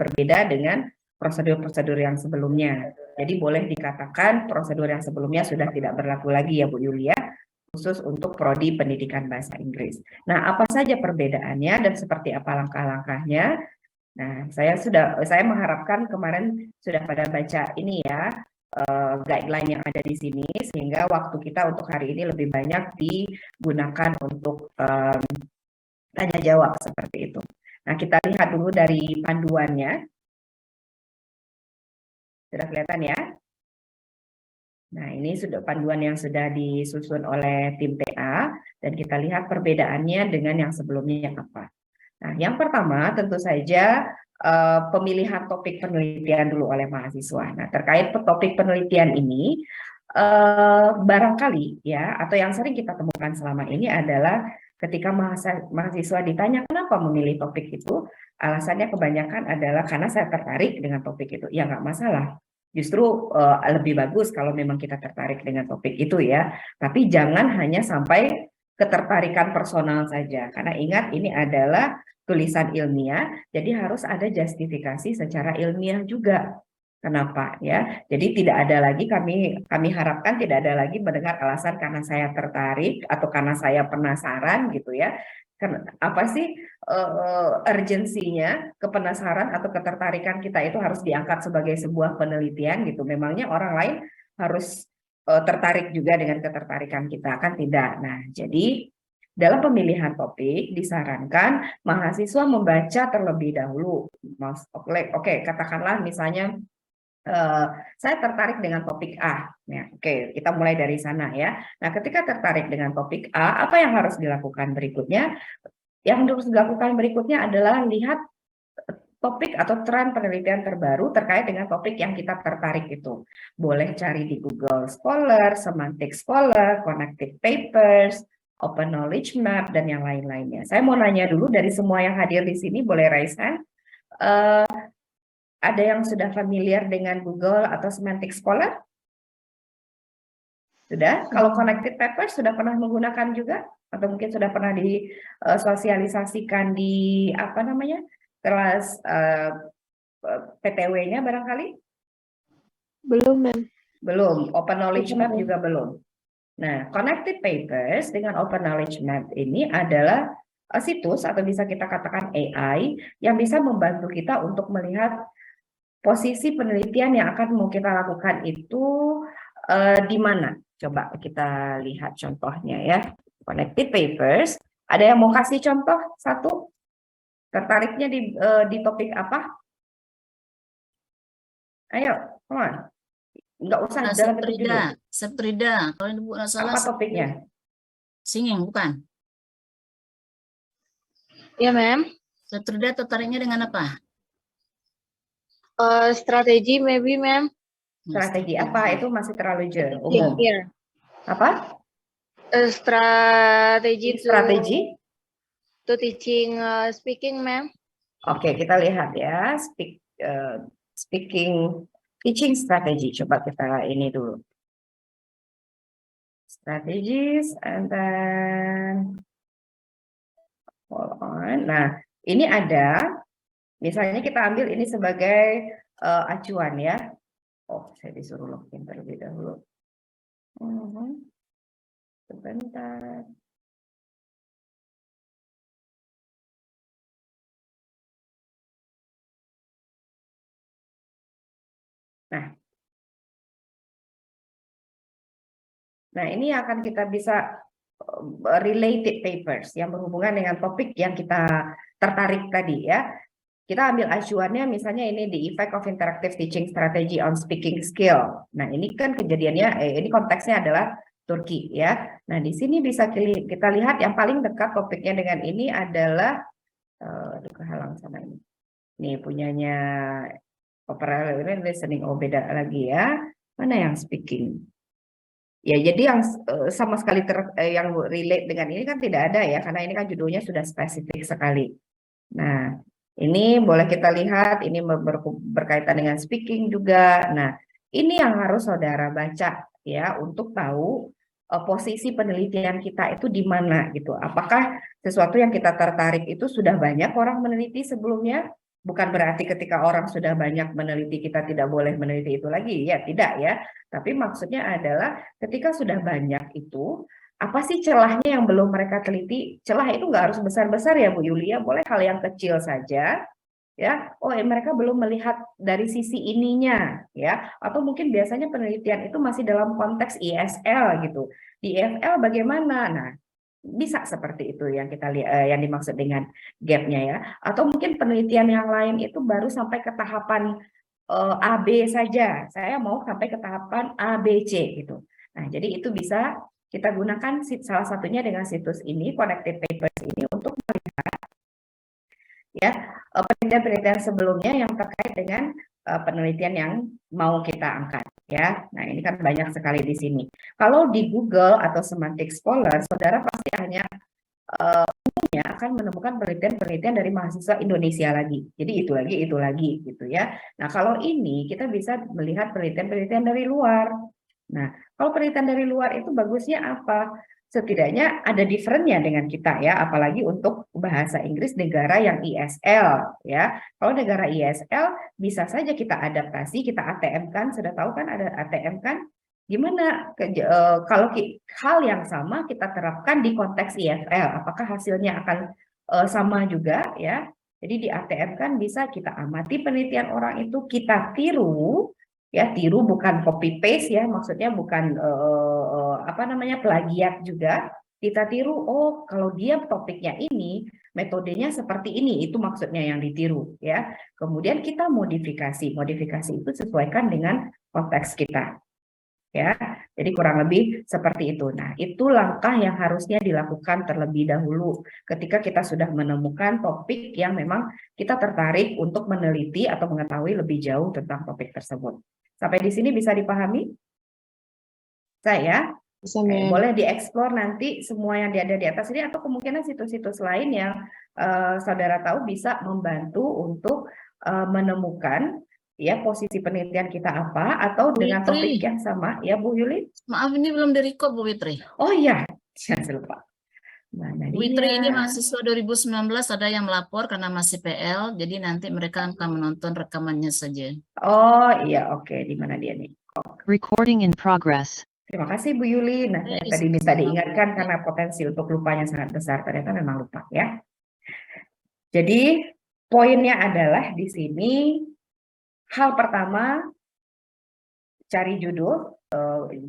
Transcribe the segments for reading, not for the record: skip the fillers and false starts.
berbeda dengan prosedur-prosedur yang sebelumnya. Jadi boleh dikatakan prosedur yang sebelumnya sudah tidak berlaku lagi ya Bu Yulia, khusus untuk prodi pendidikan bahasa Inggris. Nah, apa saja perbedaannya dan seperti apa langkah-langkahnya? Nah, saya mengharapkan kemarin sudah pada baca ini ya, guideline yang ada di sini, sehingga waktu kita untuk hari ini lebih banyak digunakan untuk tanya jawab seperti itu. Nah, kita lihat dulu dari panduannya. Sudah kelihatan ya? Nah, ini sudah panduan yang sudah disusun oleh tim TA, dan kita lihat perbedaannya dengan yang sebelumnya apa. Nah, yang pertama tentu saja pemilihan topik penelitian dulu oleh mahasiswa. Nah, terkait topik penelitian ini, barangkali ya, atau yang sering kita temukan selama ini adalah ketika mahasiswa ditanya kenapa memilih topik itu, alasannya kebanyakan adalah karena saya tertarik dengan topik itu. Ya, nggak masalah. Justru lebih bagus kalau memang kita tertarik dengan topik itu ya. Tapi jangan hanya sampai ketertarikan personal saja. Karena ingat ini adalah tulisan ilmiah, jadi harus ada justifikasi secara ilmiah juga. Kenapa ya? Jadi tidak ada lagi kami harapkan tidak ada lagi mendengar alasan karena saya tertarik atau karena saya penasaran gitu ya. Apa sih urgensinya kepenasaran atau ketertarikan kita itu harus diangkat sebagai sebuah penelitian gitu. Memangnya orang lain harus tertarik juga dengan ketertarikan kita, kan tidak. Nah, jadi dalam pemilihan topik disarankan mahasiswa membaca terlebih dahulu. Oke, katakanlah misalnya saya tertarik dengan topik A. Ya, oke, kita mulai dari sana ya. Nah, ketika tertarik dengan topik A, apa yang harus dilakukan berikutnya? Yang harus dilakukan berikutnya adalah lihat topik atau tren penelitian terbaru terkait dengan topik yang kita tertarik itu. Boleh cari di Google Scholar, Semantic Scholar, Connected Papers, Open Knowledge Map, dan yang lain-lainnya. Saya mau nanya dulu dari semua yang hadir di sini, boleh raise hand. Ada yang sudah familiar dengan Google atau Semantic Scholar? Sudah? Kalau Connected Papers sudah pernah menggunakan juga? Atau mungkin sudah pernah disosialisasikan di apa namanya kelas PTW-nya barangkali? Belum, Mem. Belum. Open Knowledge Map juga belum. Nah, Connected Papers dengan Open Knowledge Map ini adalah situs atau bisa kita katakan AI yang bisa membantu kita untuk melihat posisi penelitian yang akan mau kita lakukan itu di mana. Coba kita lihat contohnya ya. Connected Papers. Ada yang mau kasih contoh satu? Tertariknya di topik apa? Ayo, come on. Nggak usah dalam bentuk judul. Septrida. Kalau ibu nggak salah. Apa topiknya? Singing, bukan? Ya, Mem. Septrida tertariknya dengan apa? Strategi, maybe, Mem. Strategi apa? Itu masih terlalu umum. Yeah. Apa? Strategi to teaching speaking, Mem. Oke, kita lihat ya. Speaking teaching strategy. Coba kita ini dulu. Strategies and then hold on. Nah, ini ada misalnya kita ambil ini sebagai acuan ya. Oh, saya disuruh login terlebih dahulu. Sebentar. Nah, ini akan kita bisa related papers yang berhubungan dengan topik yang kita tertarik tadi ya. Kita ambil acuannya misalnya ini the effect of interactive teaching strategy on speaking skill. Nah, ini kan kejadiannya ini konteksnya adalah Turki ya. Nah, di sini bisa kita lihat yang paling dekat topiknya dengan ini adalah kehalang sama ini. Ini punyanya Opera listening, oh beda lagi ya. Mana yang speaking? Ya, jadi yang sama sekali yang relate dengan ini kan tidak ada ya, karena ini kan judulnya sudah spesifik sekali. Nah, ini boleh kita lihat, ini berkaitan dengan speaking juga. Nah, ini yang harus saudara baca ya, untuk tahu posisi penelitian kita itu di mana gitu. Apakah sesuatu yang kita tertarik itu sudah banyak orang meneliti sebelumnya? Bukan berarti ketika orang sudah banyak meneliti kita tidak boleh meneliti itu lagi, ya tidak ya. Tapi maksudnya adalah ketika sudah banyak itu, apa sih celahnya yang belum mereka teliti? Celah itu nggak harus besar-besar ya Bu Yulia, boleh hal yang kecil saja ya. Oh, mereka belum melihat dari sisi ininya ya, atau mungkin biasanya penelitian itu masih dalam konteks ISL gitu. Di IFL bagaimana? Nah, bisa seperti itu yang kita lihat, yang dimaksud dengan gapnya ya. Atau mungkin penelitian yang lain itu baru sampai ke tahapan A, B saja. Saya mau sampai ke tahapan A, B, C gitu. Nah, jadi itu bisa kita gunakan salah satunya dengan situs ini, Connected Papers ini, untuk melihat ya penelitian-penelitian sebelumnya yang terkait dengan penelitian yang mau kita angkat ya. Nah, ini kan banyak sekali di sini. Kalau di Google atau Semantic Scholar, saudara pasti hanya umumnya akan menemukan penelitian-penelitian dari mahasiswa Indonesia lagi. Jadi itu lagi gitu ya. Nah, kalau ini kita bisa melihat penelitian-penelitian dari luar. Nah, kalau penelitian dari luar itu bagusnya apa? Setidaknya ada different-nya dengan kita ya, apalagi untuk bahasa Inggris negara yang ISL ya. Kalau negara ISL bisa saja kita adaptasi, kita ATM-kan, sudah tahu kan ada ATM kan? Gimana kalau hal yang sama kita terapkan di konteks IFL, apakah hasilnya akan sama juga ya? Jadi di ATM kan bisa kita amati penelitian orang itu, kita tiru ya, tiru bukan copy paste ya, maksudnya bukan apa namanya plagiat juga. Kita tiru, oh kalau dia topiknya ini, metodenya seperti ini, itu maksudnya yang ditiru ya. Kemudian kita modifikasi itu sesuaikan dengan konteks kita ya. Jadi kurang lebih seperti itu. Nah, itu langkah yang harusnya dilakukan terlebih dahulu ketika kita sudah menemukan topik yang memang kita tertarik untuk meneliti atau mengetahui lebih jauh tentang topik tersebut. Sampai di sini bisa dipahami? Saya Bisa, ma'am. boleh dieksplor nanti semua yang ada di atas ini, atau kemungkinan situs-situs lain yang saudara tahu bisa membantu untuk menemukan ya posisi penelitian kita apa, atau dengan topik Witri. yang sama ya Bu Yuli. Maaf, ini belum direkod Bu Witri. Oh iya, jangan lupa. Mana Witri ini dia? mahasiswa 2019 ada yang melapor karena masih PL, jadi nanti mereka akan menonton rekamannya saja. Oh iya, oke. Di mana dia nih? Recording in progress. Terima kasih Bu Yuli. Nah, saya tadi minta diingatkan karena potensi untuk lupanya sangat besar. Ternyata memang lupa ya. Jadi poinnya adalah di sini, hal pertama cari judul.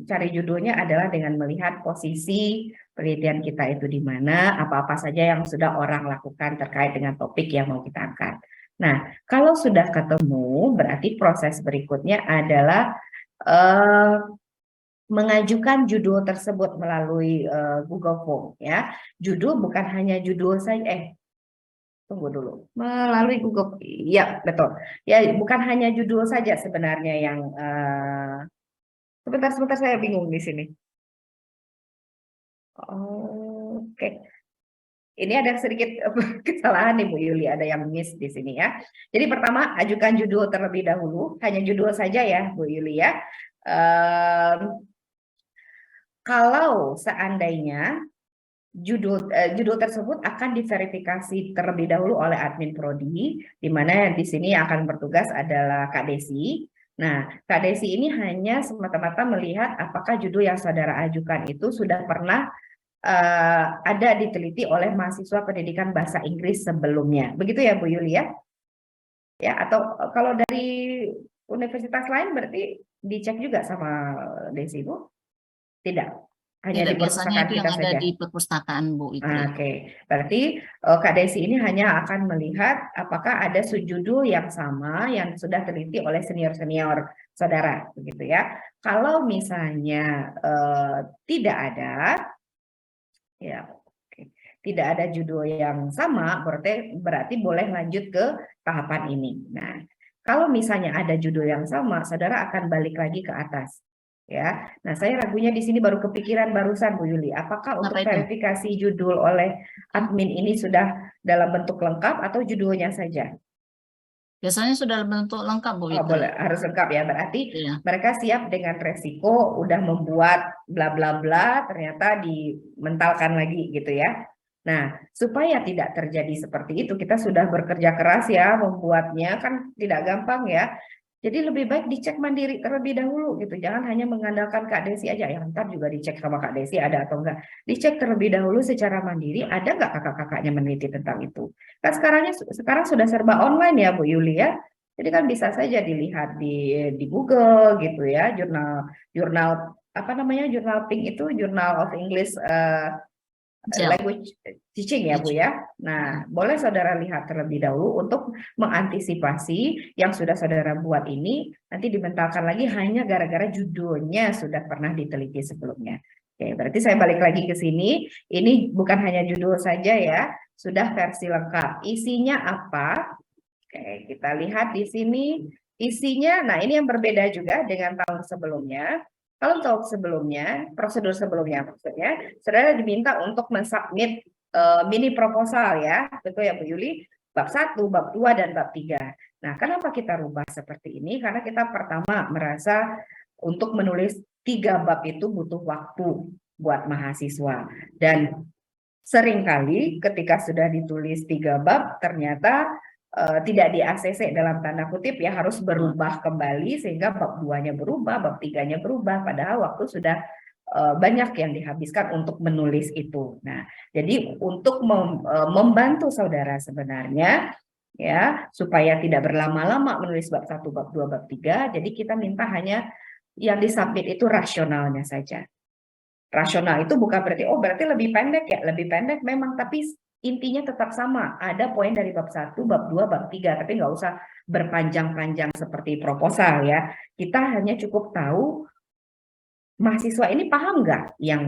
Cari judulnya adalah dengan melihat posisi penelitian kita itu di mana, apa-apa saja yang sudah orang lakukan terkait dengan topik yang mau kita angkat. Nah, kalau sudah ketemu, berarti proses berikutnya adalah mengajukan judul tersebut melalui Google Form ya. Judul bukan hanya judul saja, tunggu dulu. Melalui Google, ya betul. Ya, bukan hanya judul saja sebenarnya yang sebentar saya bingung di sini. Oke. Ini ada sedikit kesalahan nih Bu Yuli, ada yang miss di sini ya. Jadi pertama, ajukan judul terlebih dahulu, hanya judul saja ya Bu Yuli ya. Kalau seandainya judul tersebut akan diverifikasi terlebih dahulu oleh admin prodi, di mana di sini akan bertugas adalah Kak Desi. Nah, Kak Desi ini hanya semata-mata melihat apakah judul yang saudara ajukan itu sudah pernah ada diteliti oleh mahasiswa pendidikan bahasa Inggris sebelumnya. Begitu ya Bu Yuli ya? Ya, atau kalau dari universitas lain berarti dicek juga sama Desi Bu? Tidak. Hanya Tidak, di biasanya perpustakaan itu yang kita ada saja. di perpustakaan Bu Witri. Oke, berarti Kak Desi ini hanya akan melihat apakah ada judul yang sama yang sudah teliti oleh senior-senior saudara, begitu ya. Kalau misalnya tidak ada, ya, oke, tidak ada judul yang sama, berarti boleh lanjut ke tahapan ini. Nah, kalau misalnya ada judul yang sama, saudara akan balik lagi ke atas. Ya, nah saya ragunya di sini baru kepikiran barusan Bu Yuli, apakah untuk Apa itu? verifikasi judul oleh admin ini sudah dalam bentuk lengkap atau judulnya saja? Biasanya sudah bentuk lengkap Bu Oh, Witri. boleh, harus lengkap ya. Berarti Iya. mereka siap dengan resiko udah membuat bla bla bla, ternyata dimentalkan lagi gitu ya. Nah, supaya tidak terjadi seperti itu, kita sudah bekerja keras ya membuatnya, kan tidak gampang ya. Jadi lebih baik dicek mandiri terlebih dahulu gitu. Jangan hanya mengandalkan Kak Desi aja. Ya ntar juga dicek sama Kak Desi ada atau enggak. Dicek terlebih dahulu secara mandiri, ada nggak kakak-kakaknya meneliti tentang itu. Kan sekarang sudah serba online ya Bu Yuli ya. Jadi kan bisa saja dilihat di Google gitu ya, jurnal apa namanya, jurnal Pink itu Journal of English Jel. Language Teaching ya Bu ya. Nah, boleh saudara lihat terlebih dahulu untuk mengantisipasi yang sudah saudara buat ini nanti dimentalkan lagi hanya gara-gara judulnya sudah pernah diteliti sebelumnya. Oke, berarti saya balik lagi ke sini. Ini bukan hanya judul saja ya, sudah versi lengkap. Isinya apa? Oke, kita lihat di sini isinya. Nah, ini yang berbeda juga dengan tahun sebelumnya. Kalau tahun sebelumnya, prosedur sebelumnya maksudnya, saudara diminta untuk mensubmit mini proposal ya, betul ya Bu Yuli, bab 1, bab 2, dan bab 3. Nah, kenapa kita rubah seperti ini? Karena kita pertama merasa untuk menulis 3 bab itu butuh waktu buat mahasiswa. Dan seringkali ketika sudah ditulis 3 bab, ternyata tidak di ACC dalam tanda kutip ya, harus berubah kembali sehingga bab 2-nya berubah, bab 3-nya berubah, padahal waktu sudah banyak yang dihabiskan untuk menulis itu. Nah, jadi untuk membantu saudara sebenarnya ya supaya tidak berlama-lama menulis bab 1, bab 2, bab 3, jadi kita minta hanya yang disubmit itu rasionalnya saja. Rasional itu bukan berarti berarti lebih pendek ya, lebih pendek memang, tapi intinya tetap sama. Ada poin dari bab 1, bab 2, bab 3, tapi nggak usah berpanjang-panjang seperti proposal ya. Kita hanya cukup tahu mahasiswa ini paham nggak yang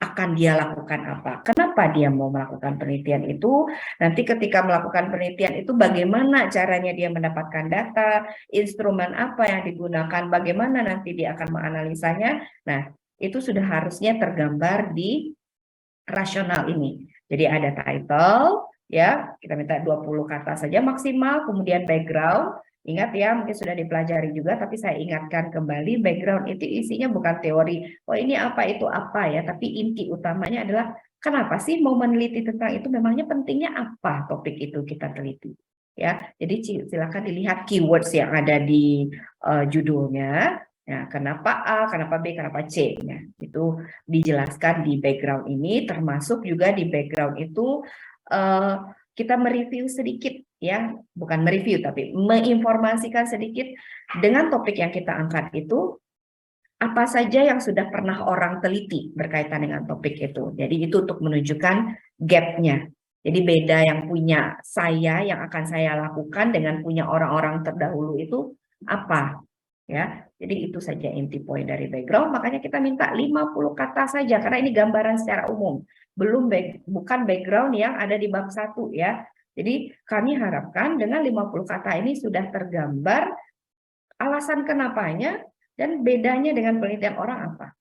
akan dia lakukan apa. Kenapa dia mau melakukan penelitian itu. Nanti ketika melakukan penelitian itu bagaimana caranya dia mendapatkan data, instrumen apa yang digunakan, bagaimana nanti dia akan menganalisanya. Nah, itu sudah harusnya tergambar di rasional ini. Jadi ada title, ya, kita minta 20 kata saja maksimal, kemudian background. Ingat ya, mungkin sudah dipelajari juga, tapi saya ingatkan kembali, background itu isinya bukan teori, ini apa, itu apa ya, tapi inti utamanya adalah kenapa sih mau meneliti tentang itu, memangnya pentingnya apa topik itu kita teliti. Ya, jadi silakan dilihat keywords yang ada di judulnya. Nah, kenapa A, kenapa B, kenapa C? Nah, itu dijelaskan di background ini, termasuk juga di background itu kita mereview sedikit ya, bukan mereview tapi menginformasikan sedikit dengan topik yang kita angkat itu apa saja yang sudah pernah orang teliti berkaitan dengan topik itu. Jadi itu untuk menunjukkan gap-nya. Jadi beda yang punya saya, yang akan saya lakukan dengan punya orang-orang terdahulu itu apa? Ya, jadi itu saja inti poin dari background. Makanya kita minta 50 kata saja karena ini gambaran secara umum. Bukan background yang ada di bab 1 ya. Jadi kami harapkan dengan 50 kata ini sudah tergambar alasan kenapanya dan bedanya dengan penelitian orang apa.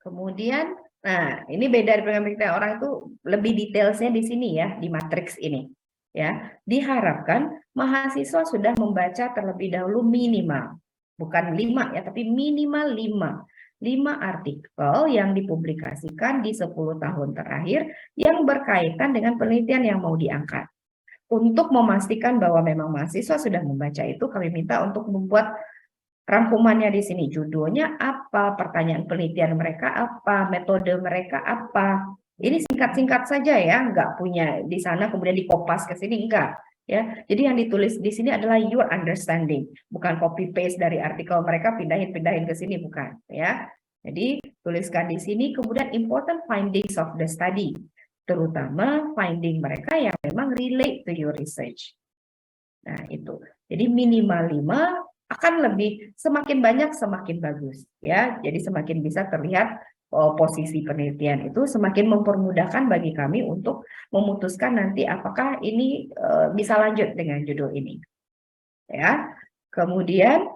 Kemudian, nah ini beda dengan penelitian orang itu lebih detailsnya di sini ya, di matriks ini. Ya, diharapkan mahasiswa sudah membaca terlebih dahulu minimal. Bukan 5 ya, tapi minimal 5 artikel yang dipublikasikan di 10 tahun terakhir yang berkaitan dengan penelitian yang mau diangkat. Untuk memastikan bahwa memang mahasiswa sudah membaca itu, kami minta untuk membuat rangkumannya di sini. Judulnya apa, pertanyaan penelitian mereka apa, metode mereka apa. Ini singkat-singkat saja ya, nggak punya di sana kemudian dikopas ke sini, enggak. Ya, jadi yang ditulis di sini adalah your understanding, bukan copy paste dari artikel mereka pindahin ke sini, bukan ya. Jadi tuliskan di sini, kemudian important findings of the study, terutama finding mereka yang memang relate to your research. Nah itu, jadi minimal 5 akan lebih, semakin banyak semakin bagus ya. Jadi semakin bisa terlihat posisi penelitian itu, semakin mempermudahkan bagi kami untuk memutuskan nanti apakah ini bisa lanjut dengan judul ini. Ya. Kemudian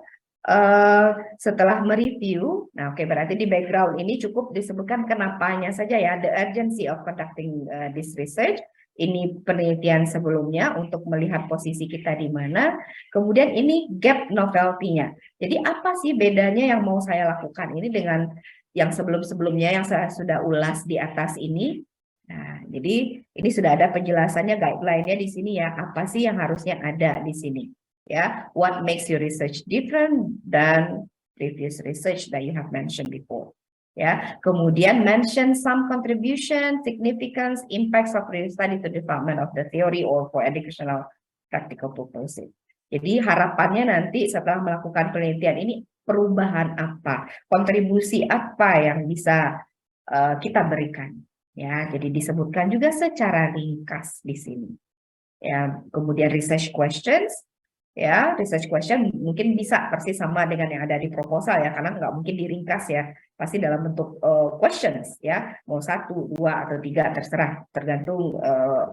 setelah mereview, nah oke, berarti di background ini cukup disebutkan kenapanya saja ya, the urgency of conducting this research. Ini penelitian sebelumnya untuk melihat posisi kita di mana. Kemudian ini gap novelty-nya. Jadi apa sih bedanya yang mau saya lakukan ini dengan yang sebelum-sebelumnya yang saya sudah ulas di atas ini. Nah, jadi ini sudah ada penjelasannya, guideline-nya di sini ya. Apa sih yang harusnya ada di sini? Ya, what makes your research different than previous research that you have mentioned before? Ya, kemudian mention some contribution, significance, impacts of research study to development of the theory or for educational practical purposes. Jadi harapannya nanti setelah melakukan penelitian ini perubahan apa, kontribusi apa yang bisa kita berikan. Ya, jadi disebutkan juga secara ringkas di sini. Ya, kemudian research questions, ya, research question mungkin bisa persis sama dengan yang ada di proposal ya, karena nggak mungkin diringkas ya, pasti dalam bentuk questions ya, mau 1, 2, atau 3 terserah, tergantung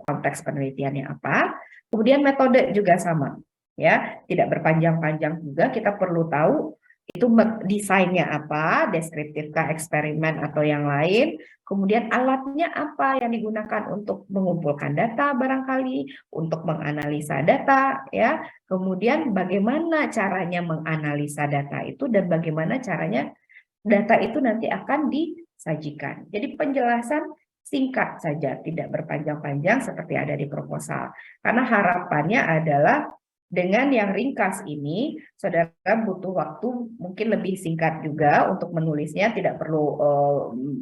konteks penelitiannya apa. Kemudian metode juga sama, ya, tidak berpanjang-panjang juga, kita perlu tahu itu desainnya apa, deskriptifkah, eksperimen atau yang lain, kemudian alatnya apa yang digunakan untuk mengumpulkan data barangkali, untuk menganalisa data, ya, kemudian bagaimana caranya menganalisa data itu dan bagaimana caranya data itu nanti akan disajikan. Jadi penjelasan singkat saja, tidak berpanjang-panjang seperti ada di proposal. Karena harapannya adalah dengan yang ringkas ini, saudara butuh waktu mungkin lebih singkat juga untuk menulisnya, tidak perlu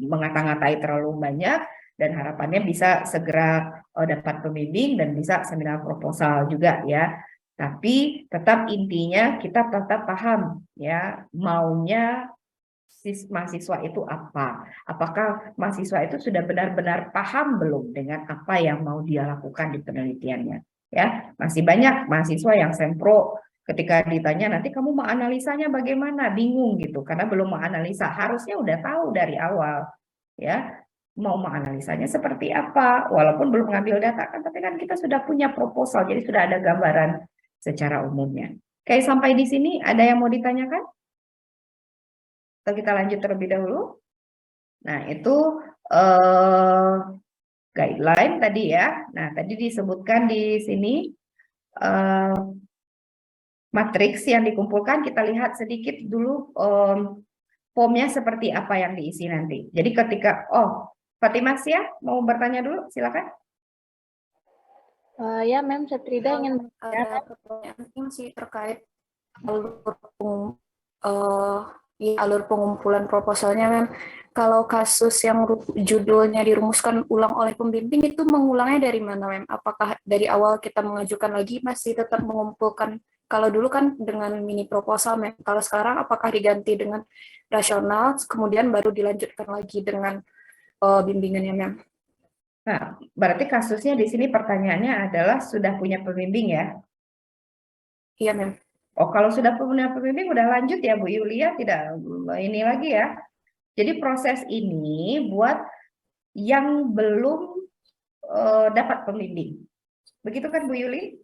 mengata-ngatai terlalu banyak, dan harapannya bisa segera dapat pembimbing dan bisa seminar proposal juga ya. Tapi tetap intinya kita tetap paham ya maunya mahasiswa itu apa. Apakah mahasiswa itu sudah benar-benar paham belum dengan apa yang mau dia lakukan di penelitiannya. Ya, masih banyak mahasiswa yang sempro ketika ditanya nanti kamu mau analisanya bagaimana, bingung gitu karena belum menganalisa. Harusnya udah tahu dari awal ya mau menganalisanya seperti apa, walaupun belum ngambil data kan, tapi kan kita sudah punya proposal, jadi sudah ada gambaran secara umumnya. Oke, sampai di sini ada yang mau ditanyakan? Atau kita lanjut terlebih dahulu? Nah, itu guideline tadi ya. Nah, tadi disebutkan di sini matriks yang dikumpulkan. Kita lihat sedikit dulu formnya seperti apa yang diisi nanti. Jadi ketika, Fatimah Sia mau bertanya dulu, silakan. Ya, Mem, Satrida ingin ada pertanyaan sih terkait alur pengumpulan proposalnya, Mem. Kalau kasus yang judulnya dirumuskan ulang oleh pembimbing itu mengulangnya dari mana, Mem? Apakah dari awal kita mengajukan lagi masih tetap mengumpulkan? Kalau dulu kan dengan mini proposal, Mem. Kalau sekarang apakah diganti dengan rasional, kemudian baru dilanjutkan lagi dengan bimbingannya, Mem? Nah, berarti kasusnya di sini pertanyaannya adalah sudah punya pembimbing ya? Iya, Mem. Oh, kalau sudah punya pembimbing udah lanjut ya Bu Yulia, tidak ini lagi ya. Jadi proses ini buat yang belum dapat pembimbing. Begitu kan Bu Yuli?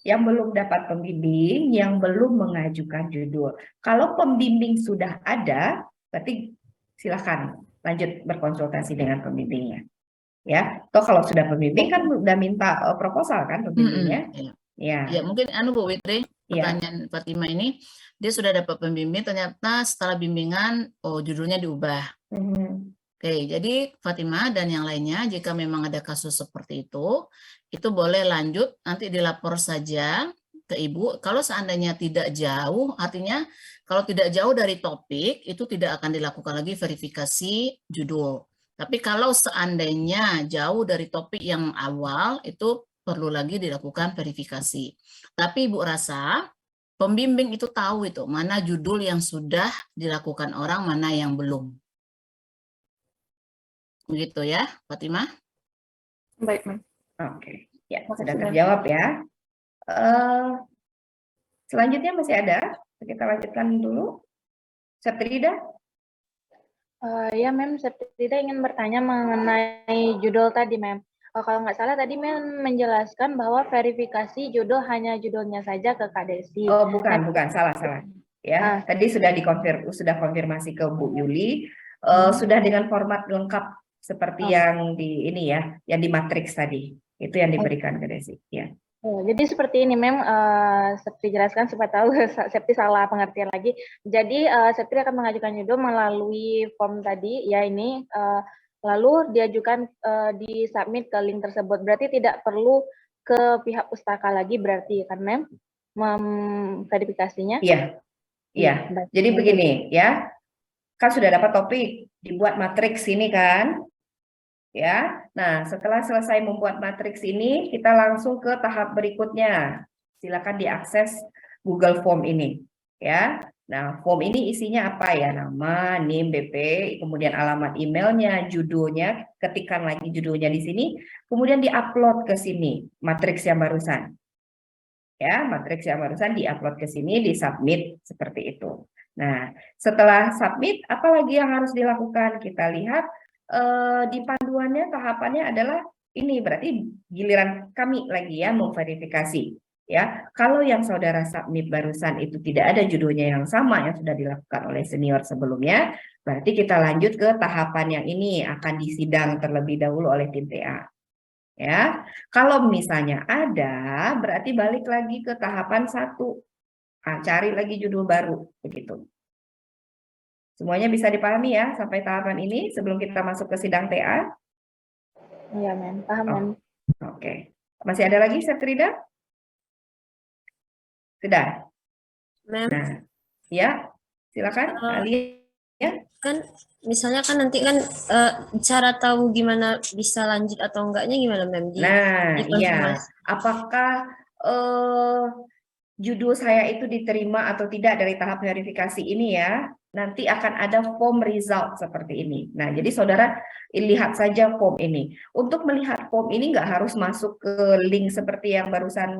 Yang belum dapat pembimbing, yang belum mengajukan judul. Kalau pembimbing sudah ada, berarti silakan lanjut berkonsultasi dengan pembimbingnya. Ya, toh kalau sudah pembimbing kan udah minta proposal kan pembimbingnya. Ya. Ya, mungkin Bu Witri, pertanyaan Fatima ini, dia sudah dapat pembimbing, ternyata setelah bimbingan, judulnya diubah. Oke, jadi Fatima dan yang lainnya, jika memang ada kasus seperti itu boleh lanjut, nanti dilapor saja ke Ibu. Kalau seandainya tidak jauh, artinya kalau tidak jauh dari topik, itu tidak akan dilakukan lagi verifikasi judul. Tapi kalau seandainya jauh dari topik yang awal, itu perlu lagi dilakukan verifikasi. Tapi Ibu rasa pembimbing itu tahu itu mana judul yang sudah dilakukan orang, mana yang belum. Begitu ya, Fatimah? Baik, Mem. Oke, ya sudah terjawab ya. Selanjutnya masih ada, kita lanjutkan dulu. Satrida? Ya, Mem, Satrida ingin bertanya mengenai judul tadi, Mem. Kalau nggak salah tadi Mem menjelaskan bahwa verifikasi judul hanya judulnya saja ke Kak Desi. Oh, bukan, salah. Ya, tadi sudah konfirmasi ke Bu Yuli, sudah dengan format lengkap seperti yang di ini ya, yang di matriks tadi. Itu yang diberikan ke Desi, ya. Jadi seperti ini, Mem, Septi jelaskan supaya tahu Septi salah pengertian lagi. Jadi Septi akan mengajukan judul melalui form tadi, ya ini lalu diajukan di submit ke link tersebut. Berarti tidak perlu ke pihak pustaka lagi berarti kan Mem verifikasinya? Iya. Jadi begini ya, kan sudah dapat topik, dibuat matriks ini kan, ya. Nah, setelah selesai membuat matriks ini, kita langsung ke tahap berikutnya. Silakan diakses Google Form ini, ya. Nah, form ini isinya apa ya? Nama, NIM, BP, kemudian alamat emailnya, judulnya, ketikkan lagi judulnya di sini, kemudian diupload ke sini matriks yang barusan. Ya, matriks yang barusan diupload ke sini, disubmit seperti itu. Nah, setelah submit, apa lagi yang harus dilakukan? Kita lihat di panduannya tahapannya adalah ini, berarti giliran kami lagi ya memverifikasi. Ya, kalau yang saudara submit barusan itu tidak ada judulnya yang sama yang sudah dilakukan oleh senior sebelumnya, berarti kita lanjut ke tahapan yang ini akan disidang terlebih dahulu oleh tim TA. Ya, kalau misalnya ada, berarti balik lagi ke tahapan 1. Nah, cari lagi judul baru, begitu. Semuanya bisa dipahami ya sampai tahapan ini sebelum kita masuk ke sidang TA? Iya, Mem. Paham, Mem. Oke. Masih ada lagi, Septrida? Sudah? Mem. Nah, ya, silakan. Ali. Ya. Kan misalnya kan nanti kan cara tahu gimana bisa lanjut atau enggaknya gimana Mem? Nah, iya. Apakah judul saya itu diterima atau tidak dari tahap verifikasi ini ya? Nanti akan ada form result seperti ini. Nah, jadi saudara lihat saja form ini. Untuk melihat form ini nggak harus masuk ke link seperti yang barusan,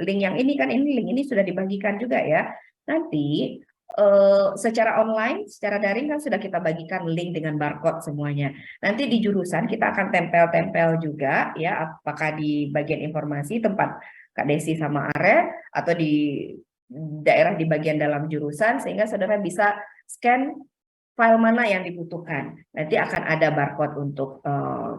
link yang ini kan, ini link ini sudah dibagikan juga ya. Nanti secara online, secara daring kan sudah kita bagikan link dengan barcode semuanya. Nanti di jurusan kita akan tempel-tempel juga ya, apakah di bagian informasi tempat Kak Desi sama Are atau di daerah di bagian dalam jurusan, sehingga saudara bisa scan file mana yang dibutuhkan. Nanti akan ada barcode untuk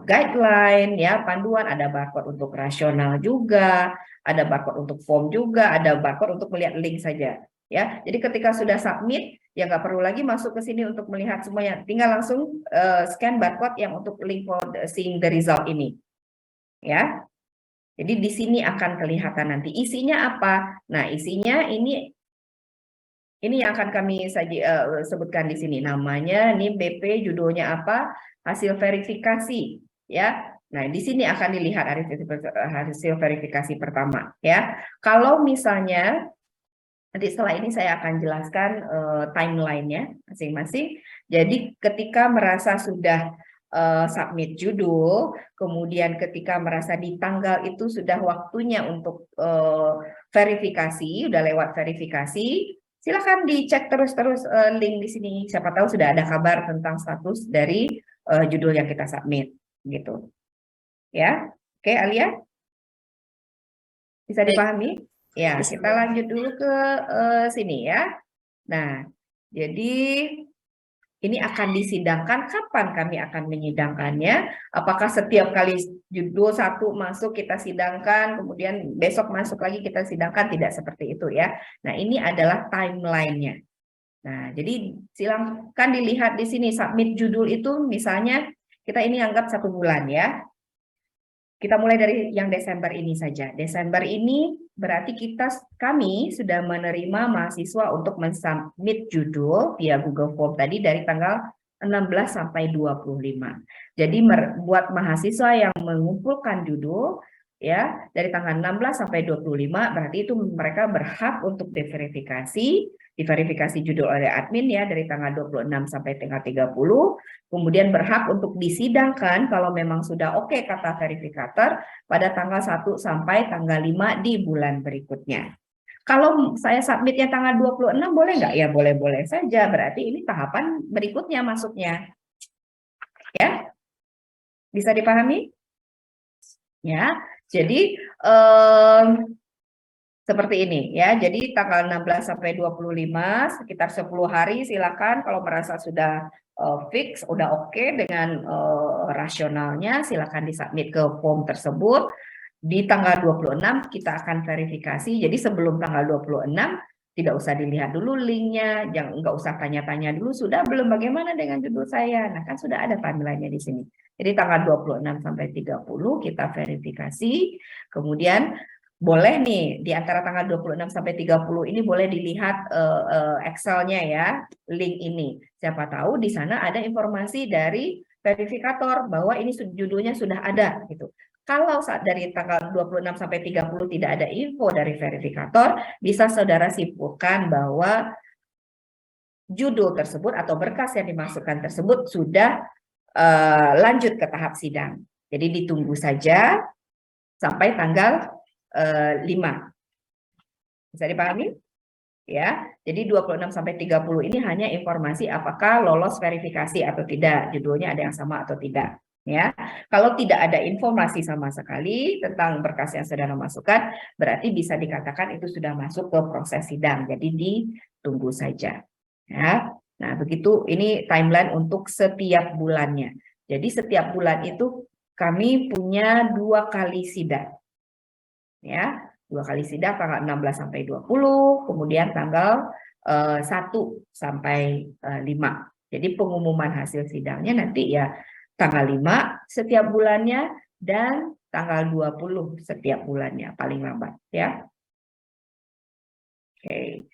guideline ya, panduan, ada barcode untuk rasional juga, ada barcode untuk form juga, ada barcode untuk melihat link saja. Ya, jadi ketika sudah submit, ya nggak perlu lagi masuk ke sini untuk melihat semuanya. Tinggal langsung scan barcode yang untuk link for seeing the result ini. Ya, jadi di sini akan kelihatan nanti isinya apa. Nah, isinya ini yang akan kami sebutkan di sini. Namanya, NIM, BP, judulnya apa, hasil verifikasi. Ya, nah di sini akan dilihat hasil verifikasi pertama. Ya, kalau misalnya nanti setelah ini saya akan jelaskan timeline-nya masing-masing. Jadi ketika merasa sudah submit judul, kemudian ketika merasa di tanggal itu sudah waktunya untuk verifikasi, udah lewat verifikasi, silakan dicek terus-terus link di sini. Siapa tahu sudah ada kabar tentang status dari judul yang kita submit, gitu. Ya, oke Alia? Bisa dipahami? Ya, kita lanjut dulu ke sini ya. Nah, jadi ini akan disidangkan. Kapan kami akan menyidangkannya? Apakah setiap kali judul satu masuk kita sidangkan, kemudian besok masuk lagi kita sidangkan? Tidak seperti itu ya. Nah, ini adalah timeline-nya. Nah, jadi silakan dilihat di sini submit judul itu misalnya kita ini anggap 1 bulan ya. Kita mulai dari yang Desember ini saja. Desember ini berarti kami sudah menerima mahasiswa untuk mensubmit judul via Google Form tadi dari tanggal 16 sampai 25. Jadi buat mahasiswa yang mengumpulkan judul ya dari tanggal 16 sampai 25 berarti itu mereka berhak untuk diverifikasi judul oleh admin ya dari tanggal 26 sampai tanggal 30, kemudian berhak untuk disidangkan kalau memang sudah oke kata verifikator pada tanggal 1 sampai tanggal 5 di bulan berikutnya. Kalau saya submitnya tanggal 26 boleh nggak? Ya boleh-boleh saja, berarti ini tahapan berikutnya masuknya. Ya, bisa dipahami? Ya, jadi seperti ini ya. Jadi tanggal 16 sampai 25 sekitar 10 hari silakan kalau merasa sudah fix, udah oke dengan rasionalnya, silakan disubmit ke form tersebut. Di tanggal 26 kita akan verifikasi. Jadi sebelum tanggal 26 Tidak usah dilihat dulu linknya, jangan nggak usah tanya-tanya dulu, sudah belum bagaimana dengan judul saya. Nah, kan sudah ada timelinenya di sini. Jadi tanggal 26 sampai 30 kita verifikasi, kemudian boleh nih di antara tanggal 26 sampai 30 ini boleh dilihat Excel-nya ya, link ini. Siapa tahu di sana ada informasi dari verifikator bahwa ini judulnya sudah ada gitu. Kalau saat dari tanggal 26 sampai 30 tidak ada info dari verifikator, bisa saudara simpulkan bahwa judul tersebut atau berkas yang dimasukkan tersebut sudah lanjut ke tahap sidang. Jadi ditunggu saja sampai tanggal 5. Bisa dipahami? Ya, jadi 26 sampai 30 ini hanya informasi apakah lolos verifikasi atau tidak, judulnya ada yang sama atau tidak. Ya, kalau tidak ada informasi sama sekali tentang berkas yang saudara masukkan, berarti bisa dikatakan itu sudah masuk ke proses sidang. Jadi ditunggu saja. Ya, nah begitu ini timeline untuk setiap bulannya. Jadi setiap bulan itu kami punya 2 kali sidang. Ya, 2 kali sidang tanggal 16 sampai 20, kemudian tanggal 1 sampai 5. Jadi pengumuman hasil sidangnya nanti ya tanggal 5 setiap bulannya dan tanggal 20 setiap bulannya paling lambat ya. Oke.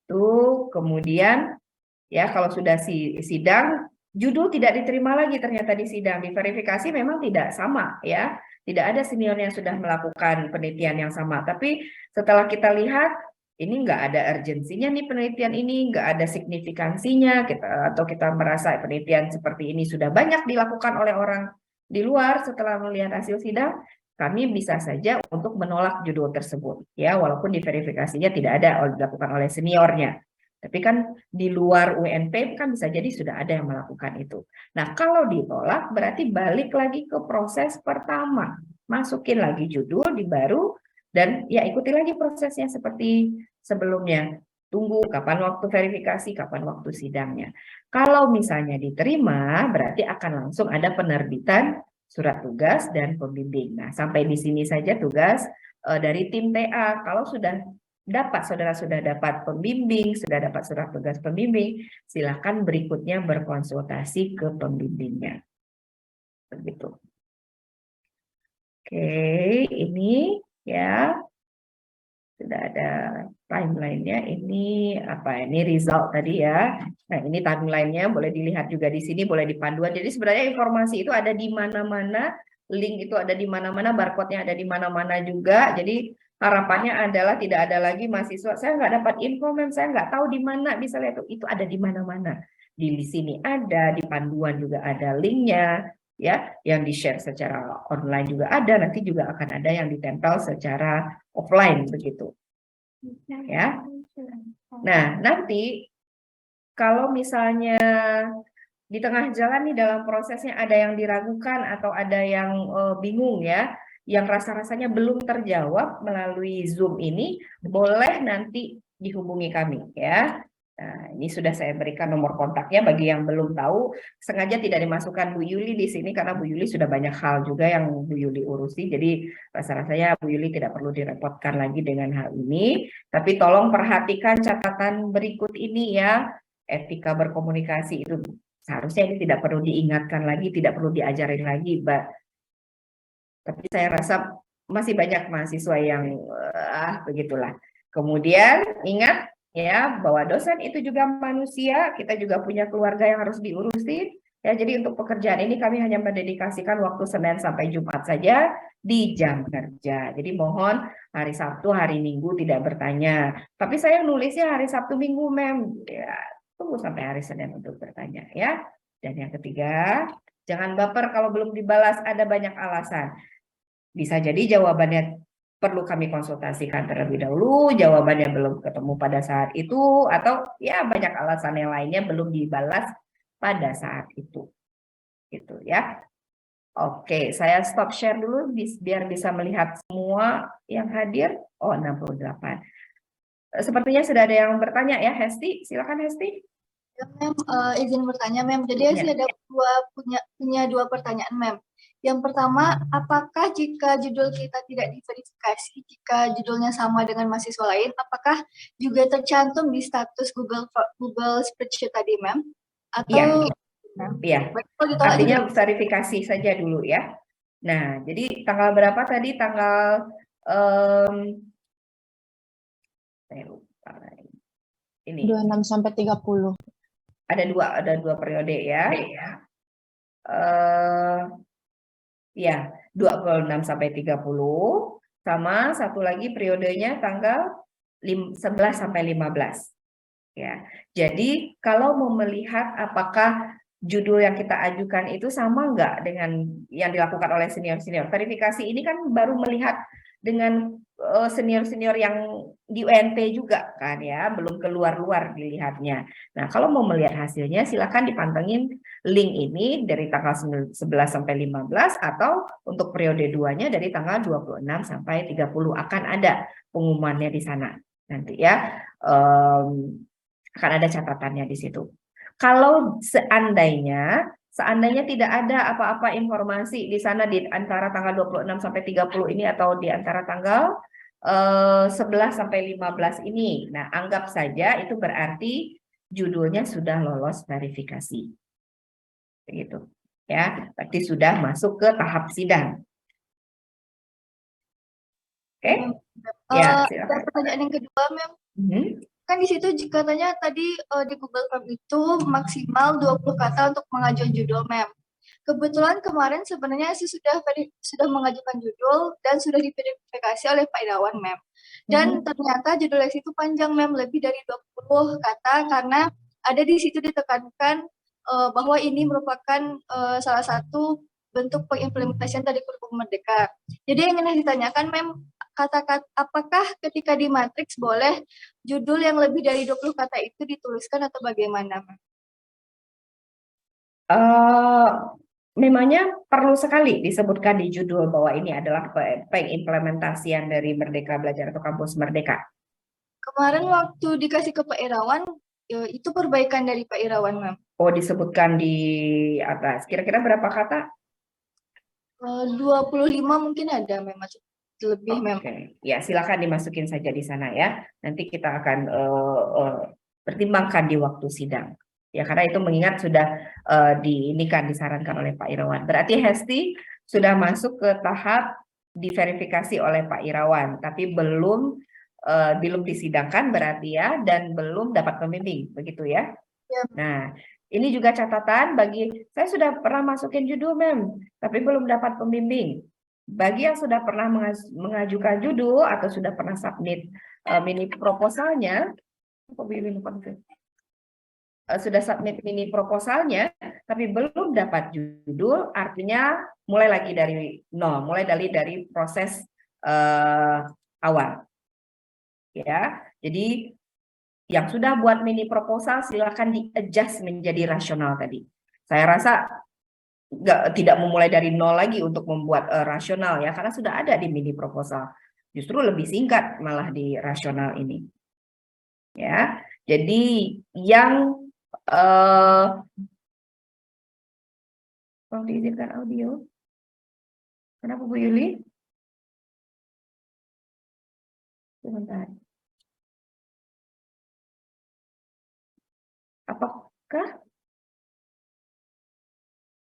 Tuh, kemudian ya kalau sudah sidang judul tidak diterima lagi ternyata di sidang, diverifikasi memang tidak sama ya. Tidak ada senior yang sudah melakukan penelitian yang sama, tapi setelah kita lihat ini nggak ada urgensinya nih penelitian ini, nggak ada signifikansinya, atau kita merasa penelitian seperti ini sudah banyak dilakukan oleh orang di luar setelah melihat hasil sidang, kami bisa saja untuk menolak judul tersebut, ya walaupun diverifikasinya tidak ada dilakukan oleh seniornya. Tapi kan di luar UNP kan bisa jadi sudah ada yang melakukan itu. Nah, kalau ditolak berarti balik lagi ke proses pertama. Masukin lagi judul di baru dan ya ikuti lagi prosesnya seperti sebelumnya. Tunggu kapan waktu verifikasi, kapan waktu sidangnya. Kalau misalnya diterima, berarti akan langsung ada penerbitan surat tugas dan pembimbing. Nah, sampai di sini saja tugas dari tim TA. Kalau saudara sudah dapat pembimbing, sudah dapat surat tugas pembimbing, silakan berikutnya berkonsultasi ke pembimbingnya. Begitu. Oke, ini ya sudah ada timelinenya. Ini apa? Ini result tadi ya. Nah, ini timelinenya boleh dilihat juga di sini, boleh dipanduan. Jadi sebenarnya informasi itu ada di mana-mana, link itu ada di mana-mana, barcode-nya ada di mana-mana juga. Jadi harapannya adalah tidak ada lagi mahasiswa, saya nggak dapat info, saya nggak tahu di mana bisa lihat itu ada di mana-mana. Di sini ada, di panduan juga ada linknya, ya, yang di-share secara online juga ada, nanti juga akan ada yang ditempel secara offline begitu. Ya. Nah, nanti kalau misalnya di tengah jalan nih dalam prosesnya ada yang diragukan atau ada yang bingung ya, yang rasa-rasanya belum terjawab melalui Zoom ini, boleh nanti dihubungi kami ya. Nah, ini sudah saya berikan nomor kontaknya bagi yang belum tahu. Sengaja tidak dimasukkan Bu Yuli di sini karena Bu Yuli sudah banyak hal juga yang Bu Yuli urusi. Jadi rasa-rasanya Bu Yuli tidak perlu direpotkan lagi dengan hal ini. Tapi tolong perhatikan catatan berikut ini ya. Etika berkomunikasi itu seharusnya ini tidak perlu diingatkan lagi, tidak perlu diajarin lagi, Mbak. Tapi saya rasa masih banyak mahasiswa yang begitulah. Kemudian ingat ya bahwa dosen itu juga manusia, kita juga punya keluarga yang harus diurusin. Ya, jadi untuk pekerjaan ini kami hanya mendedikasikan waktu Senin sampai Jumat saja di jam kerja. Jadi mohon hari Sabtu, hari Minggu tidak bertanya. Tapi saya nulisnya hari Sabtu Minggu, Mem. Ya, tunggu sampai hari Senin untuk bertanya ya. Dan yang ketiga, jangan baper kalau belum dibalas, ada banyak alasan. Bisa jadi jawabannya perlu kami konsultasikan terlebih dahulu, jawabannya belum ketemu pada saat itu, atau ya banyak alasan yang lainnya belum dibalas pada saat itu. Gitu ya. Oke, saya stop share dulu biar bisa melihat semua yang hadir. Oh, 68. Sepertinya sudah ada yang bertanya ya, Hesti. Silakan Hesti. Ya, Mem, izin bertanya, Mem. Jadi saya ada punya 2 pertanyaan, Mem. Yang pertama, apakah jika judul kita tidak diverifikasi, jika judulnya sama dengan mahasiswa lain, apakah juga tercantum di status Google Spreadsheet tadi, Ma'am? Atau Iya. Artinya verifikasi saja dulu ya. Nah, jadi tanggal berapa tadi? Tanggal saya lupa. Ini 26 sampai 30. Ada dua periode ya. Ya, 26 sampai 30 sama satu lagi periodenya tanggal 11 sampai 15. Ya. Jadi kalau mau melihat apakah judul yang kita ajukan itu sama enggak dengan yang dilakukan oleh senior-senior. Verifikasi ini kan baru melihat dengan senior-senior yang di UNT juga kan ya, belum keluar-luar dilihatnya. Nah, kalau mau melihat hasilnya silakan dipantengin link ini dari tanggal 11 sampai 15 atau untuk periode 2-nya dari tanggal 26 sampai 30 akan ada pengumumannya di sana nanti ya. Akan ada catatannya di situ. Kalau seandainya tidak ada apa-apa informasi di sana di antara tanggal 26 sampai 30 ini atau di antara tanggal 11 sampai 15 ini. Nah, anggap saja itu berarti judulnya sudah lolos verifikasi. Begitu. Ya, berarti sudah masuk ke tahap sidang. Oke? Ya, silakan. Pertanyaan yang kedua, Ma'am. Kan di situ katanya tadi di Google Form itu maksimal 20 kata untuk mengajukan judul, Ma'am. Kebetulan kemarin sebenarnya saya sudah mengajukan judul dan sudah diverifikasi oleh Pak Irawan, Ma'am. Dan ternyata judul leksi itu panjang, Ma'am, lebih dari 20 kata karena ada di situ ditekankan bahwa ini merupakan salah satu bentuk pengimplementasian dari kurikulum Merdeka. Jadi yang ingin ditanyakan, Ma'am, kata-kata apakah ketika di matriks boleh judul yang lebih dari 20 kata itu dituliskan atau bagaimana, Ma'am? Memangnya perlu sekali disebutkan di judul bahwa ini adalah pengimplementasian dari Merdeka Belajar atau Kampus Merdeka? Kemarin waktu dikasih ke Pak Irawan, itu perbaikan dari Pak Irawan, Ma'am. Oh, disebutkan di atas. Kira-kira berapa kata? 25 mungkin ada, memang lebih, Ma'am. Ya, silakan dimasukin saja di sana ya. Nanti kita akan pertimbangkan di waktu sidang. Ya, karena itu mengingat sudah disarankan oleh Pak Irawan. Berarti Hesti sudah masuk ke tahap diverifikasi oleh Pak Irawan, tapi belum disidangkan berarti ya, dan belum dapat pembimbing, begitu ya? Ya. Nah, ini juga catatan bagi saya sudah pernah masukin judul, Mem, tapi belum dapat pembimbing. Bagi yang sudah pernah mengajukan judul atau sudah pernah submit mini proposalnya, sudah submit mini proposalnya, tapi belum dapat judul, artinya mulai lagi dari nol, mulai dari proses awal. Ya, jadi yang sudah buat mini proposal silakan di-adjust menjadi rasional tadi. Saya rasa tidak memulai dari nol lagi untuk membuat rasional ya, karena sudah ada di mini proposal. Justru lebih singkat malah di rasional ini. Ya, jadi yang tolong diizinkan audio. Kenapa Bu Yuli? Sebentar. Apakah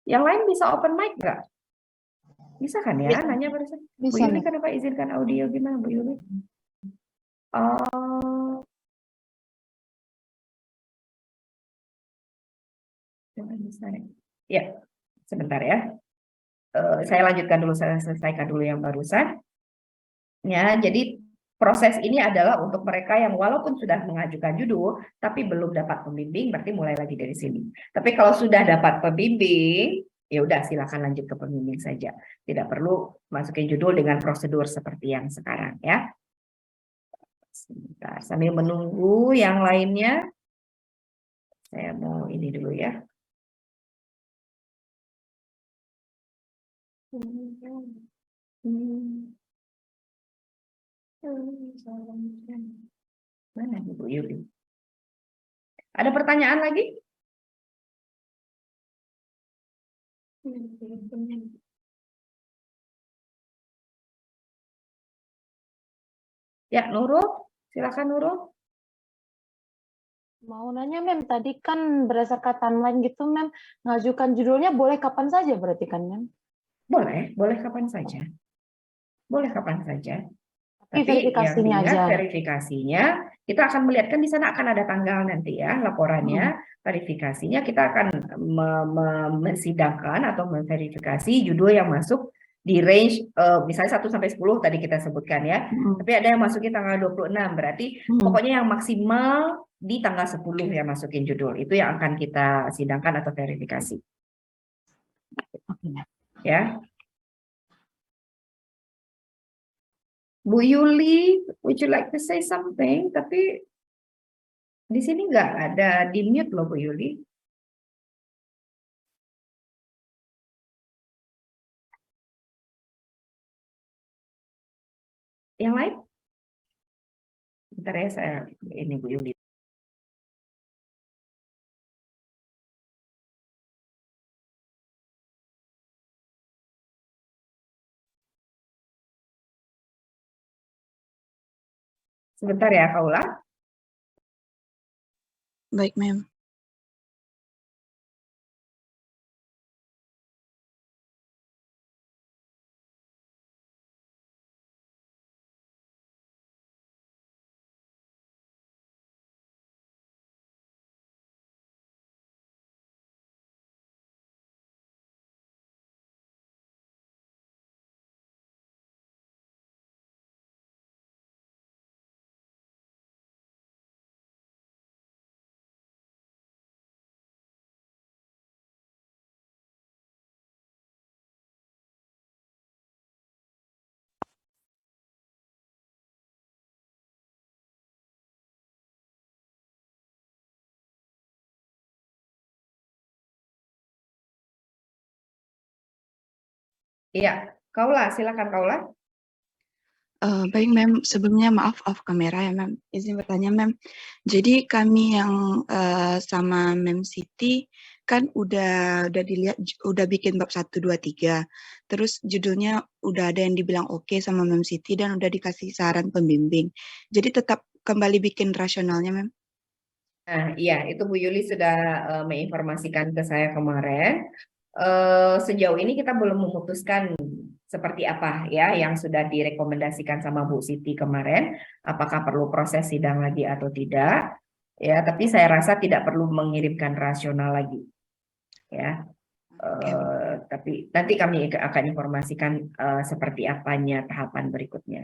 yang lain bisa open mic nggak? Bisa kan ya? Nanya barusan. Bu Yuli kenapa izinkan audio, gimana Bu Yuli? Oh. Ya, sebentar ya. Saya lanjutkan dulu, saya selesaikan dulu yang barusan. Ya, jadi proses ini adalah untuk mereka yang walaupun sudah mengajukan judul, tapi belum dapat pembimbing, berarti mulai lagi dari sini. Tapi kalau sudah dapat pembimbing, ya udah silakan lanjut ke pembimbing saja. Tidak perlu masukin judul dengan prosedur seperti yang sekarang ya. Sebentar, sambil menunggu yang lainnya, saya mau ini dulu ya. Mana Bu Yuli? Ada pertanyaan lagi? Ya, Nurul, silakan Nurul. Mau nanya, Mem, tadi kan berdasarkan timeline gitu, Mem, ngajukan judulnya boleh kapan saja berarti kan, Mem? Boleh kapan saja. Boleh kapan saja. Tapi Tapi yang verifikasinya diingat aja. verifikasinya, kita akan melihat kan di sana akan ada tanggal nanti ya, laporannya, verifikasinya kita akan mensidangkan atau memverifikasi judul yang masuk di range misalnya 1 sampai 10 tadi kita sebutkan ya. Tapi ada yang masukin tanggal 26, berarti pokoknya yang maksimal di tanggal 10 yang masukin judul. Itu yang akan kita sidangkan atau verifikasi. Ya. Bu Yuli, would you like to say something? Tapi di sini nggak ada, di mute loh Bu Yuli. Yang lain? Bentar ya, saya ini Bu Yuli. Sebentar ya, Kaula. Baik, Mem. Iya, Kaula, silakan Kaula. Baik, Mem. Sebelumnya maaf off kamera ya, Mem. Izin bertanya, Mem. Jadi kami yang sama Mem Siti kan udah dilihat, udah bikin bab 1, 2, 3. Terus judulnya udah ada yang dibilang oke sama Mem Siti dan udah dikasih saran pembimbing. Jadi tetap kembali bikin rasionalnya, Mem. Nah, iya, itu Bu Yuli sudah menginformasikan ke saya kemarin. Sejauh ini kita belum memutuskan seperti apa ya yang sudah direkomendasikan sama Bu Siti kemarin, apakah perlu proses sidang lagi atau tidak. Ya, tapi saya rasa tidak perlu mengirimkan rasional lagi. Ya. Tapi nanti kami akan informasikan seperti apanya tahapan berikutnya.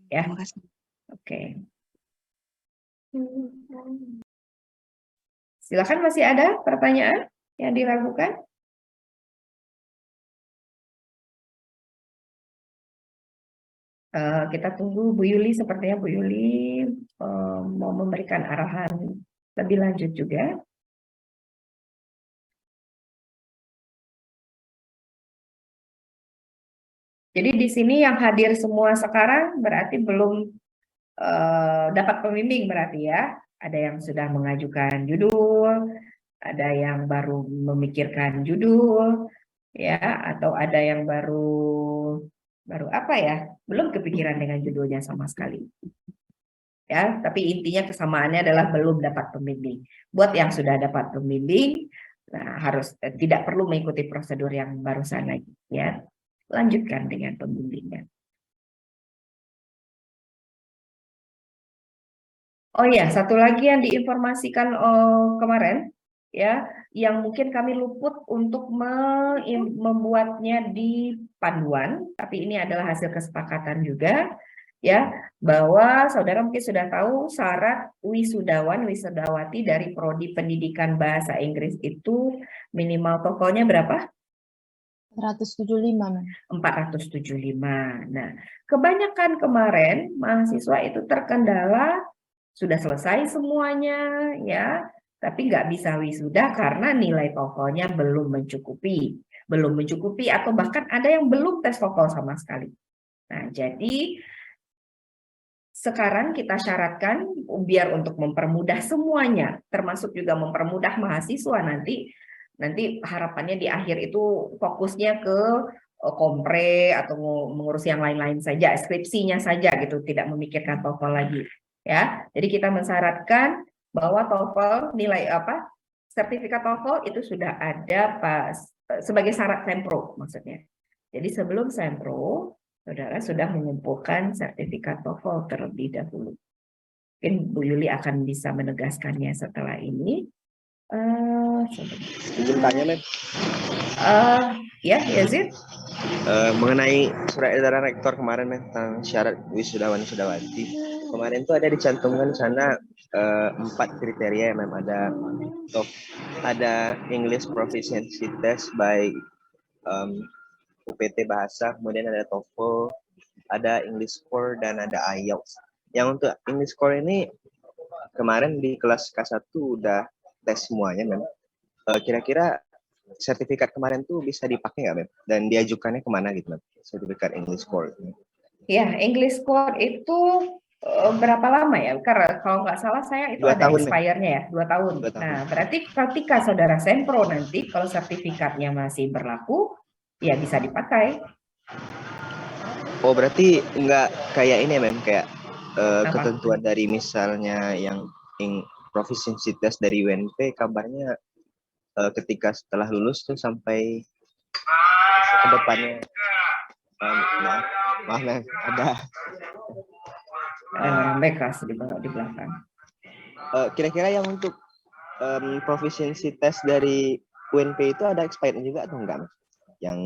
Ya. Terima kasih. Oke. Silakan, masih ada pertanyaan yang diragukan? Kita tunggu Bu Yuli, sepertinya Bu Yuli mau memberikan arahan lebih lanjut juga. Jadi di sini yang hadir semua sekarang berarti belum dapat pembimbing berarti ya. Ada yang sudah mengajukan judul, ada yang baru memikirkan judul, ya, atau ada yang baru apa ya, belum kepikiran dengan judulnya sama sekali. Ya, tapi intinya kesamaannya adalah belum dapat pembimbing. Buat yang sudah dapat pembimbing, nah harus tidak perlu mengikuti prosedur yang barusan lagi, ya. Lanjutkan dengan pembimbingnya. Oh ya, satu lagi yang diinformasikan kemarin, ya, yang mungkin kami luput untuk membuatnya di panduan, tapi ini adalah hasil kesepakatan juga, ya, bahwa saudara mungkin sudah tahu syarat wisudawan wisudawati dari prodi pendidikan bahasa Inggris itu minimal totalnya berapa? 475, Mem. 475. Nah, kebanyakan kemarin mahasiswa itu terkendala sudah selesai semuanya, ya, tapi nggak bisa wisuda karena nilai TOEFL-nya belum mencukupi atau bahkan ada yang belum tes TOEFL sama sekali. Nah, jadi sekarang kita syaratkan biar untuk mempermudah semuanya, termasuk juga mempermudah mahasiswa nanti harapannya di akhir itu fokusnya ke kompre atau mengurus yang lain-lain saja, skripsinya saja gitu, tidak memikirkan TOEFL lagi ya. Jadi kita mensyaratkan bahwa TOEFL nilai apa? Sertifikat TOEFL itu sudah ada pas sebagai syarat sempro maksudnya. Jadi sebelum sempro, saudara sudah mengumpulkan sertifikat TOEFL terlebih dahulu. Mungkin Bu Yuli akan bisa menegaskannya setelah ini. Izin tanya, Mem. Ya, Yazid. Mengenai surat edaran rektor kemarin, Mem, tentang syarat wisudawan wisudawati. Kemarin tuh ada dicantumkan di sana 4 kriteria, Mem. Ada English Proficiency Test by UPT Bahasa, kemudian ada TOEFL, ada English Score, dan ada IELTS. Yang untuk English Score ini kemarin di kelas K1 udah tes semuanya, Mem. Kira-kira sertifikat kemarin tuh bisa dipakai nggak, Mem? Dan diajukannya kemana gitu, Mem? Sertifikat English Score. Ya, English Score itu berapa lama ya? Karena kalau nggak salah saya itu 2 ada tahun, expirednya ya, 2 tahun. 2 tahun. Nah, berarti ketika saudara sempro nanti, kalau sertifikatnya masih berlaku, ya bisa dipakai. Oh, berarti nggak kayak ini, Mem? Kayak Apa? ketentuan dari misalnya yang proficiency test dari UNP, kabarnya ketika setelah lulus tuh sampai ke depannya. Maaf, Mem, ada Bekas di belakang. Kira-kira yang untuk proficiency test dari UNP itu ada expired juga atau enggak, Mem? Yang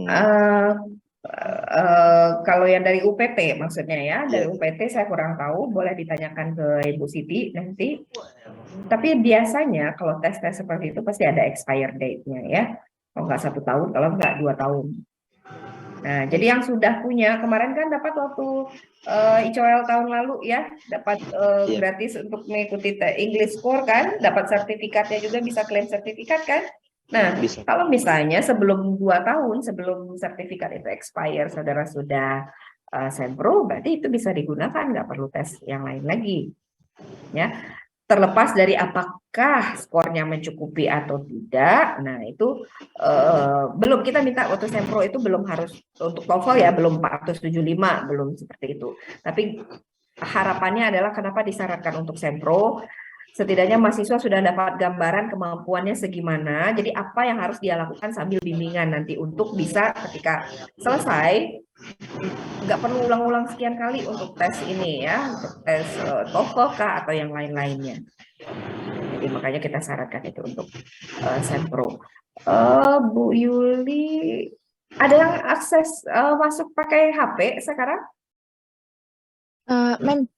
kalau yang dari UPT maksudnya ya, dari Iya. UPT saya kurang tahu, boleh ditanyakan ke Ibu Siti nanti. Tapi biasanya kalau tes-tes seperti itu pasti ada expired date-nya ya. Kalau nggak 1 tahun, kalau nggak 2 tahun. Nah, jadi yang sudah punya, kemarin kan dapat waktu ICOL tahun lalu ya, dapat Iya. gratis untuk mengikuti English Score kan, dapat sertifikatnya juga, bisa klaim sertifikat kan. Nah, Bisa. kalau misalnya sebelum 2 tahun, sebelum sertifikat itu expire, saudara sudah sempro, berarti itu bisa digunakan, nggak perlu tes yang lain lagi. Ya, terlepas dari apakah skornya mencukupi atau tidak. Nah, itu belum kita minta waktu sempro itu belum harus untuk TOEFL ya, belum 475, belum seperti itu. Tapi harapannya adalah kenapa disyaratkan untuk sempro? Setidaknya mahasiswa sudah dapat gambaran kemampuannya segimana, jadi apa yang harus dia lakukan sambil bimbingan nanti untuk bisa ketika selesai, nggak perlu ulang-ulang sekian kali untuk tes ini ya, untuk tes TOEFL kah atau yang lain-lainnya. Jadi makanya kita syaratkan itu untuk sempro. Bu Yuli, ada yang akses masuk pakai HP sekarang? Mem,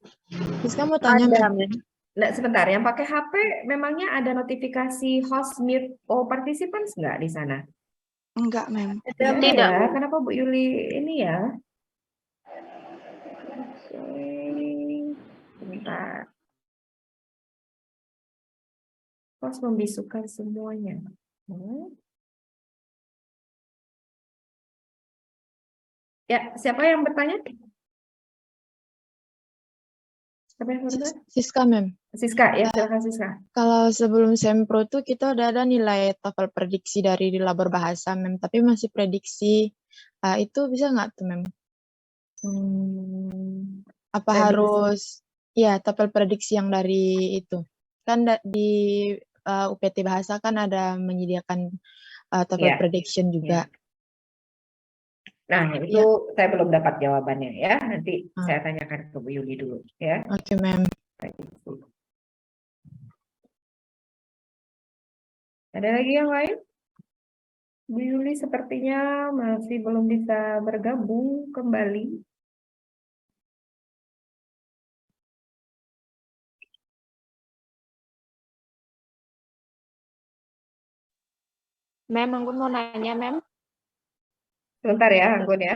Siska mau tanya, Ada, Mem. Nah, sebentar, yang pakai HP memangnya ada notifikasi host mute participants nggak di sana? Enggak, Mem. Tidak ada Tidak. ya? Kenapa Bu Yuli ini ya? Oke, sebentar. Host membisukan semuanya. Ya, siapa yang bertanya? Siapa yang bertanya? Siska, Mem. Siska, ya silakan Siska. Kalau sebelum sempro tuh kita udah ada nilai TOEFL prediksi dari di labor bahasa, Mem. Tapi masih prediksi. Itu bisa nggak tuh, Mem? Apa Prediksi. harus, ya TOEFL prediksi yang dari itu. Kan di UPT Bahasa kan ada menyediakan TOEFL Ya. prediction juga. Nah, itu saya belum dapat jawabannya ya. Nanti saya tanyakan ke Bu Yuli dulu ya. Oke, Mem. Ada lagi yang lain? Bu Yuli sepertinya masih belum bisa bergabung kembali. Mem, Anggun mau nanya, Mem. Sebentar ya, Anggun ya.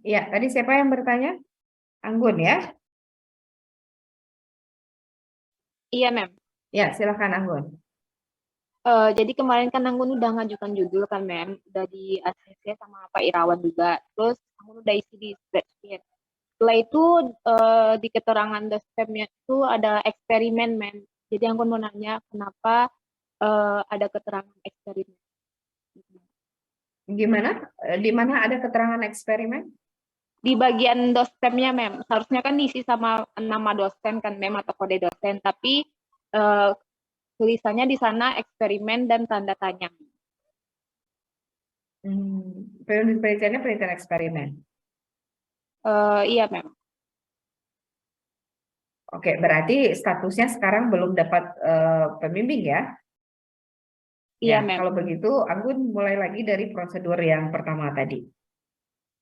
Ya, tadi siapa yang bertanya? Anggun ya? Iya, Mem. Ya, silakan Anggun. Jadi kemarin kan Anggun udah ngajukan judul kan, Mem. Udah di ACC sama Pak Irawan juga. Terus Anggun udah isi di spreadsheet. Setelah itu di keterangan dospemnya itu ada eksperimen, Mem. Jadi Anggun mau nanya kenapa ada keterangan eksperimen. Gimana? Di mana ada keterangan eksperimen? Di bagian dospemnya, Mem. Seharusnya kan diisi sama nama dosen kan, Mem, atau kode dosen. Tapi tulisannya di sana eksperimen dan tanda tanya. Penelitiannya penelitian eksperimen. Iya, Mem. Oke, berarti statusnya sekarang belum dapat pembimbing ya? Iya, Ya, Mem. kalau begitu, Anggun mulai lagi dari prosedur yang pertama tadi.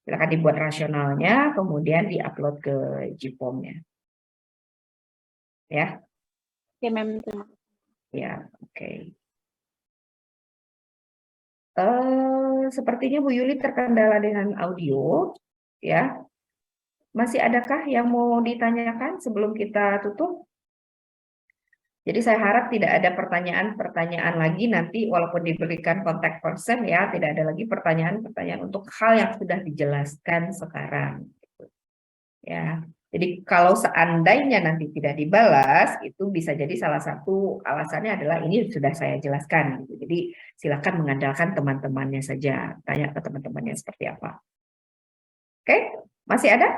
Silakan dibuat rasionalnya, kemudian diupload ke GPOM-nya. Ya. Oke, Mem. Terima kasih. Ya, oke. Sepertinya Bu Yuli terkendala dengan audio, ya. Masih adakah yang mau ditanyakan sebelum kita tutup? Jadi saya harap tidak ada pertanyaan-pertanyaan lagi nanti walaupun diberikan contact person ya, tidak ada lagi pertanyaan-pertanyaan untuk hal yang sudah dijelaskan sekarang. Ya. Jadi kalau seandainya nanti tidak dibalas, itu bisa jadi salah satu alasannya adalah ini sudah saya jelaskan. Jadi silakan mengandalkan teman-temannya saja, tanya ke teman-temannya seperti apa. Oke, masih ada?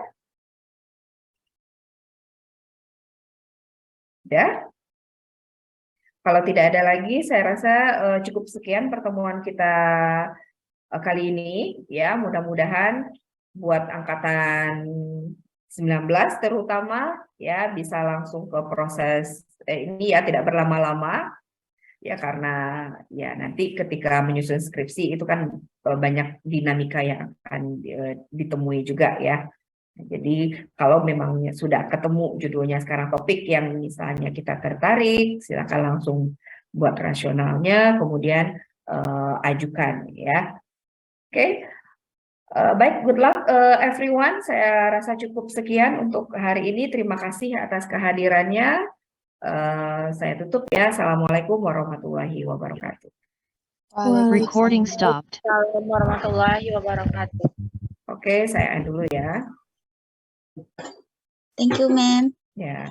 Ada? Kalau tidak ada lagi, saya rasa cukup sekian pertemuan kita kali ini. Ya, mudah-mudahan buat angkatan 19 terutama ya bisa langsung ke proses ini ya, tidak berlama-lama ya, karena ya nanti ketika menyusun skripsi itu kan banyak dinamika yang akan ditemui juga ya. Jadi kalau memang sudah ketemu judulnya sekarang topik yang misalnya kita tertarik, silakan langsung buat rasionalnya kemudian ajukan ya. Oke. Baik, good luck everyone. Saya rasa cukup sekian untuk hari ini. Terima kasih atas kehadirannya. Saya tutup ya. Assalamualaikum warahmatullahi wabarakatuh. Recording stopped. Assalamualaikum warahmatullahi wabarakatuh. Oke, saya end dulu ya. Thank you, ma'am. Ya.